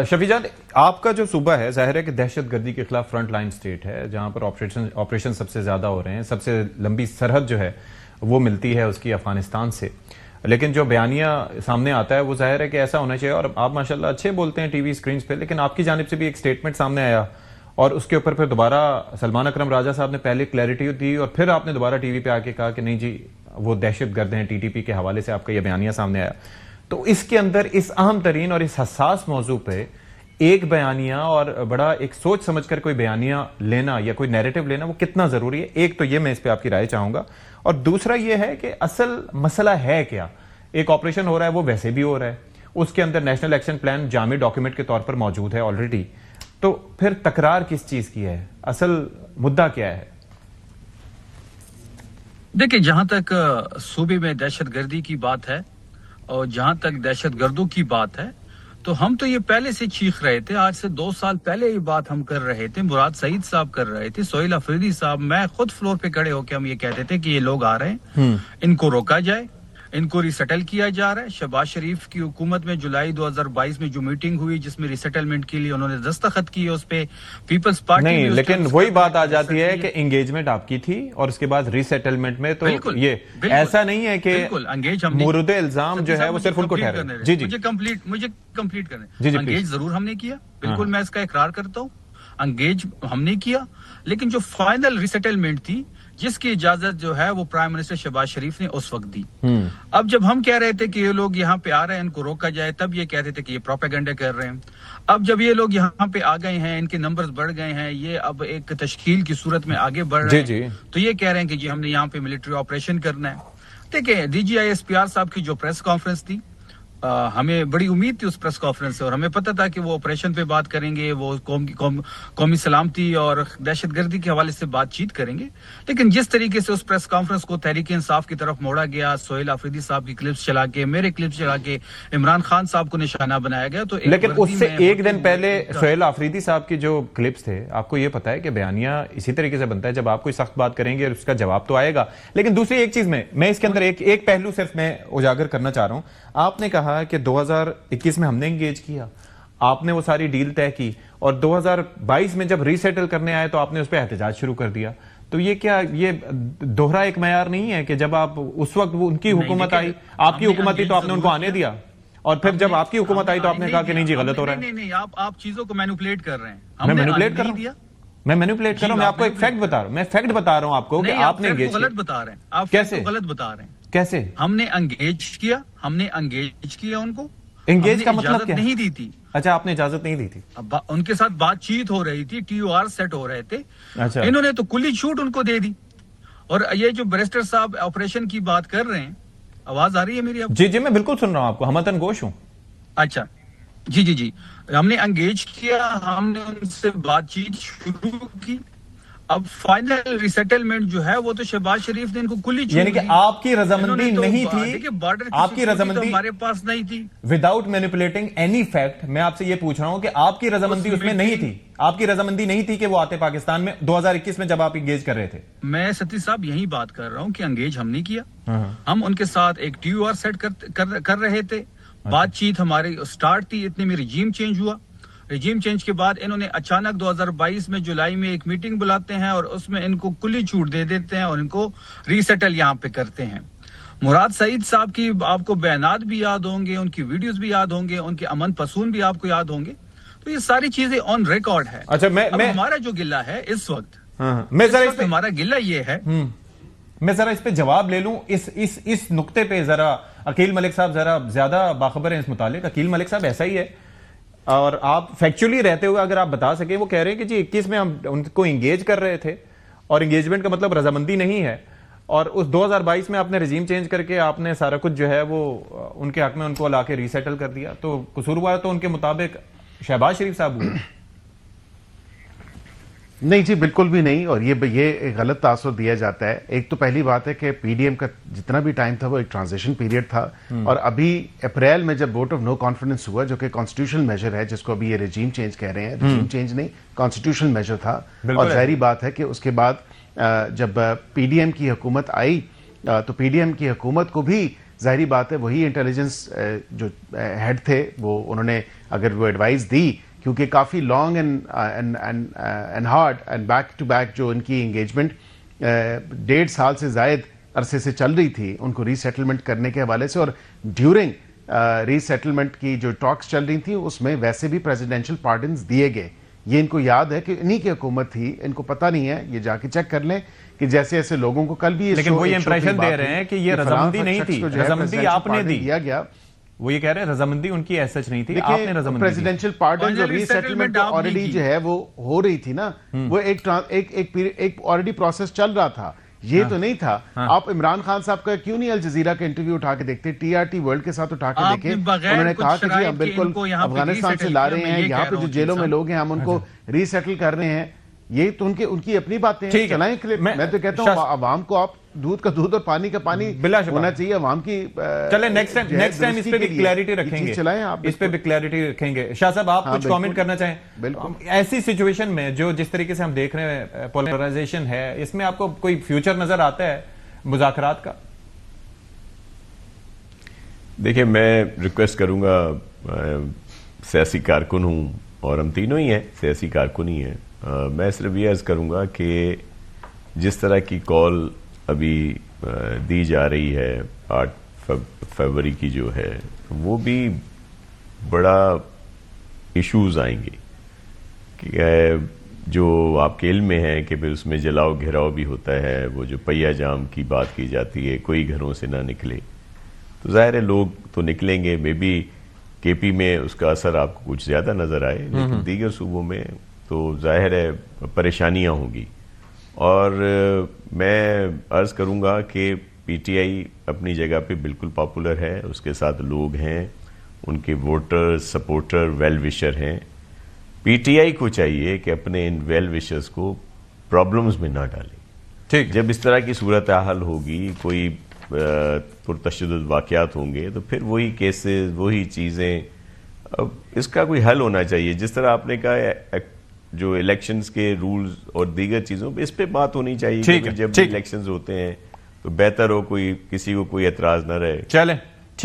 شفیع جان، آپ کا جو صوبہ ہے ظاہر ہے کہ دہشت گردی کے خلاف فرنٹ لائن سٹیٹ ہے، جہاں پر آپریشن سب سے زیادہ ہو رہے ہیں، سب سے لمبی سرحد جو ہے وہ ملتی ہے اس کی افغانستان سے. لیکن جو بیانیہ سامنے آتا ہے وہ ظاہر ہے کہ ایسا ہونا چاہیے. اور آپ ماشاءاللہ اچھے بولتے ہیں ٹی وی اسکرینز پہ، لیکن آپ کی جانب سے بھی ایک سٹیٹمنٹ سامنے آیا اور اس کے اوپر پھر دوبارہ سلمان اکرم راجہ صاحب نے پہلے کلیئرٹی دی اور پھر آپ نے دوبارہ ٹی وی پہ آ کے کہا کہ نہیں جی وہ دہشت گرد ہیں. ٹی ٹی پی کے حوالے سے آپ کا یہ بیانیہ سامنے آیا. تو اس کے اندر اس اہم ترین اور اس حساس موضوع پہ ایک بیانیہ اور بڑا ایک سوچ سمجھ کر کوئی بیانیہ لینا یا کوئی نیریٹو لینا وہ کتنا ضروری ہے؟ ایک تو یہ میں اس پہ آپ کی رائے چاہوں گا، اور دوسرا یہ ہے کہ اصل مسئلہ ہے کیا. ایک آپریشن ہو رہا ہے وہ ویسے بھی ہو رہا ہے، اس کے اندر نیشنل ایکشن پلان جامع ڈاکیومنٹ کے طور پر موجود ہے آلریڈی، تو پھر تکرار کس چیز کی ہے؟ اصل مدعا کیا ہے؟ دیکھیں، جہاں تک صوبے میں دہشت گردی کی بات ہے اور جہاں تک دہشت گردوں کی بات ہے، تو ہم تو یہ پہلے سے چیخ رہے تھے. آج سے 2 سال پہلے یہ بات ہم کر رہے تھے، مراد سعید صاحب کر رہے تھے، سہیل افریدی صاحب، میں خود فلور پہ کھڑے ہو کے ہم یہ کہتے تھے کہ یہ لوگ آ رہے ہیں، ان کو روکا جائے، ان کو ریسیٹل کیا جا رہا ہے. شہباز شریف کی حکومت میں جولائی 2022 میں جو میٹنگ ہوئی جس میں ریسیٹلمنٹ کے لیے انہوں نے دستخط کیے، اس پہ پیپلز پارٹی نہیں، لیکن وہی بات آ جاتی ہے کہ انگیجمنٹ آپ کی تھی اور اس کے بعد ریسیٹلمنٹ میں تو یہ ایسا نہیں ہے کہ مورد الزام جو ہے وہ صرف ان کو ٹھہرا. جی جی مجھے کمپلیٹ کرنے. انگیج ضرور ہم نے کیا، بالکل میں اس کا اقرار کرتا ہوں، انگیج ہم نے کیا، لیکن جو فائنل ریسیٹلمنٹ تھی جس کی اجازت جو ہے وہ پرائم منسٹر شہباز شریف نے اس وقت دی. اب جب ہم کہہ رہے تھے کہ یہ لوگ یہاں پہ آ رہے ہیں ان کو روکا جائے، تب یہ کہتے تھے کہ یہ پروپیگنڈا کر رہے ہیں. اب جب یہ لوگ یہاں پہ آ گئے ہیں، ان کے نمبرز بڑھ گئے ہیں، یہ اب ایک تشکیل کی صورت میں آگے بڑھ رہے ہیں، تو یہ کہہ رہے ہیں کہ جی ہم نے یہاں پہ ملٹری آپریشن کرنا ہے. دیکھیں، D G I S P R صاحب کی جو پریس کانفرنس تھی، ہمیں بڑی امید تھی اس پریس کانفرنس سے، اور ہمیں پتہ تھا کہ وہ آپریشن پہ بات کریں گے، وہ قومی سلامتی اور دہشت گردی کے حوالے سے بات چیت کریں گے. لیکن جس طریقے سے اس پریس کانفرنس کو تحریک انصاف کی طرف موڑا گیا، سہیل افریدی صاحب کی کلپس چلا کے، میرے کلپس چلا کے عمران خان صاحب کو نشانہ بنایا گیا. تو لیکن اس سے ایک دن پہلے سہیل افریدی صاحب کی جو کلپس تھے، آپ کو یہ پتا ہے کہ بیانیہ اسی طریقے سے بنتا ہے جب آپ کوئی سخت بات کریں گے اس کا جواب تو آئے گا. لیکن دوسری ایک چیز میں اس کے اندر ایک پہلو صرف میں اجاگر کرنا چاہ رہا ہوں. آپ نے کہا کہ 2021 میں ہم نے انگیج کیا، آپ نے وہ ساری ڈیل طے کی، اور 2022 میں جب ریسیٹل کرنے آئے تو آپ نے اس پہ احتجاج شروع کر دیا. تو یہ کیا یہ دوہرا ایک معیار نہیں ہے کہ جب آپ اس وقت ان کی حکومت آئی، آپ کی حکومت تھی تو آپ نے ان کو آنے دیا، اور پھر جب آپ کی حکومت آئی تو آپ نے کہا کہ نہیں جی غلط ہو رہا ہے؟ نہیں، آپ چیزوں کو مینوپولیٹ کر رہے ہیں. میں مینوپولیٹ کر رہا ہوں؟ میں مینوپولیٹ کر رہا ہوں؟ میں آپ کو ایک فیکٹ بتا رہا ہوں، میں فیکٹ بتا رہا ہوں آپ کو کہ آپ نے انگیج کیا. غلط بتا رہے ہیں آپ، کیسے غلط بتا رہے ہیں؟ کیسے ہم نے انگیج کیا ان کو. انگیج کا مطلب کیا؟ نہیں دی تھی. اچھا، آپ نے اجازت نہیں دی تھی؟ ان کے ساتھ بات چیت ہو رہی تھی، ٹی او آر سیٹ ہو رہے تھے. اچھا، انہوں نے تو کلی چھوٹ ان کو دے دی. اور یہ جو بیرسٹر صاحب آپریشن کی بات کر رہے ہیں، آواز آ رہی ہے میری؟ اب جی میں بالکل سن رہا ہوں آپ کو، ہمتن گوش ہوں. اچھا جی ہم نے انگیج کیا، ہم نے ان سے بات چیت شروع کی. اب فائنل ریسیٹلمنٹ جو ہے وہ تو شہباز شریف نے ان کو کلی چھوٹ، یعنی کہ آپ کی رضامندی نہیں تھی، دیکھیں بارڈر آپ کی رضامندی ہمارے پاس نہیں تھی. وداؤٹ مینیپولیٹنگ اینی فیکٹ میں آپ سے یہ پوچھ رہا ہوں کہ آپ کی رضامندی اس میں نہیں تھی، آپ کی رضامندی نہیں تھی کہ وہ آتے پاکستان میں 2021 میں جب آپ انگیج کر رہے تھے. میں ستی صاحب یہی بات کر رہا ہوں کہ انگیج ہم نے کیا. ہم ان کے ساتھ ایک ٹی او آر سیٹ کر رہے تھے، بات چیت ہماری سٹارٹ تھی. اتنے میں رجیم چینج ہوا. رجیم چینج کے بعد انہوں نے اچانک 2022 میں جولائی میں ایک میٹنگ بلاتے ہیں اور اس میں ان کو کلی چھوٹ دے دیتے ہیں اور ان کو ریسیٹل یہاں پہ کرتے ہیں. مراد سعید صاحب کی آپ کو بیانات بھی یاد ہوں گے، ان کی ویڈیوز بھی یاد ہوں گے، ان کے امن پسون بھی آپ کو یاد ہوں گے. تو یہ ساری چیزیں آن ریکارڈ ہے. اچھا، ہمارا جو گلہ ہے اس وقت، ہمارا گلہ یہ ہے، میں ذرا اس پہ جواب لے لوں. اس نقطے پہ ذرا عقیل ملک صاحب ذرا زیادہ باخبر ہیں اس متعلق. عقیل ملک صاحب ایسا ہی ہے، اور آپ فیکچولی رہتے ہوئے اگر آپ بتا سکیں، وہ کہہ رہے ہیں کہ جی 21 میں ہم ان کو انگیج کر رہے تھے، اور انگیجمنٹ کا مطلب رضامندی نہیں ہے، اور اس 2022 میں آپ نے رجیم چینج کر کے آپ نے سارا کچھ جو ہے وہ ان کے حق میں ان کو لا کے ریسیٹل کر دیا. تو قصوروار تو ان کے مطابق شہباز شریف صاحب ہوئے. نہیں جی، بالکل بھی نہیں، اور یہ غلط تاثر دیا جاتا ہے. ایک تو پہلی بات ہے کہ پی ڈی ایم کا جتنا بھی ٹائم تھا وہ ایک ٹرانزیشن پیریڈ تھا، اور ابھی اپریل میں جب ووٹ آف نو کانفیڈنس ہوا جو کہ کانسٹیٹیوشنل میجر ہے، جس کو ابھی یہ رجیم چینج کہہ رہے ہیں، رجیم چینج نہیں کانسٹیٹیوشنل میجر تھا. اور ظاہری بات ہے کہ اس کے بعد جب پی ڈی ایم کی حکومت آئی تو پی ڈی ایم کی حکومت کو بھی ظاہری بات ہے وہی انٹیلیجنس جو ہیڈ تھے وہ انہوں نے اگر وہ ایڈوائز دی، کیونکہ کافی long and hard and back to back جو ان کی انگیجمنٹ 1.5 سال سے زائد عرصے سے چل رہی تھی ان کو ری سیٹلمنٹ کرنے کے حوالے سے، اور ڈیورنگ ری سیٹلمنٹ کی جو ٹاکس چل رہی تھیں اس میں ویسے بھی پریزیڈینشل پارڈنز دیے گئے. یہ ان کو یاد ہے کہ انہی کی حکومت تھی، ان کو پتہ نہیں ہے، یہ جا کے چیک کر لیں کہ جیسے ایسے لوگوں کو کل بھی لیکن وہ یہ امپریشن دے رہے ہیں کہ یہ رضامندی نہیں تھی، رضامندی آپ نے دی. دیا گیا. وہ یہ کہہ رہے ہیں رضامندی ان کی ایسا نہیں تھی، آپ نے رضامندی دی. پریزیڈینشل پارڈن جو ری سیٹلمنٹ آلریڈی جو ہے وہ ہو رہی تھی نا، وہ ایک آلریڈی پروسیس چل رہا تھا. یہ تو نہیں تھا. آپ عمران خان صاحب کا کیوں نہیں الجزیرہ کا انٹرویو اٹھا کے دیکھتے، ٹی آر ٹی ورلڈ کے ساتھ اٹھا کے دیکھیں. انہوں نے کہا کہ جی ہم بالکل افغانستان سے لا رہے ہیں، یہاں پہ جو جیلوں میں لوگ ہیں ہم ان کو ری سیٹل کر رہے ہیں. یہ تو ان کی اپنی باتیں ہیں، چلائیں کلپ. میں تو کہتا ہوں عوام کو آپ دودھ کا دودھ اور پانی کا پانی ہونا چاہیے عوام کی. چلیں نیکسٹ ٹائم اس پہ بھی کلیئرٹی رکھیں گے، اس پہ بھی کلیئرٹی رکھیں گے. شاہ صاحب آپ کچھ کامنٹ کرنا چاہیں؟ بالکل. ایسی سچویشن میں جو جس طریقے سے ہم دیکھ رہے ہیں پولرائزیشن ہے، اس میں آپ کو کوئی فیوچر نظر آتا ہے مذاکرات کا؟ دیکھیں میں ریکویسٹ کروں گا، سیاسی کارکن ہوں اور ہم تینوں ہی ہیں سیاسی کارکن ہی ہیں. میں صرف یہ عرض کروں گا کہ جس طرح کی کال ابھی دی جا رہی ہے 8 فروری کی جو ہے، وہ بھی بڑا ایشوز آئیں گے کہ جو آپ کے علم میں ہے کہ پھر اس میں جلاؤ گھیراؤ بھی ہوتا ہے. وہ جو پہیا جام کی بات کی جاتی ہے، کوئی گھروں سے نہ نکلے، تو ظاہر ہے لوگ تو نکلیں گے. مے بی کے پی میں اس کا اثر آپ کو کچھ زیادہ نظر آئے، لیکن دیگر صوبوں میں تو ظاہر ہے پریشانیاں ہوں گی. اور میں عرض کروں گا کہ پی ٹی آئی اپنی جگہ پہ بالکل پاپولر ہے، اس کے ساتھ لوگ ہیں، ان کے ووٹر سپورٹر ویل وشر ہیں. پی ٹی آئی کو چاہیے کہ اپنے ان ویل وشرز کو پرابلمز میں نہ ڈالیں. ٹھیک، جب اس طرح کی صورتحال ہوگی، کوئی پرتشدد واقعات ہوں گے، تو پھر وہی کیسز، وہی چیزیں. اب اس کا کوئی حل ہونا چاہیے. جس طرح آپ نے کہا جو الیکشنز کے رولز اور دیگر چیزوں پہ اس پہ بات ہونی چاہیے کہ جب الیکشنز ہوتے ہیں تو بہتر ہو کوئی کسی کو کوئی اعتراض نہ رہے. چلیں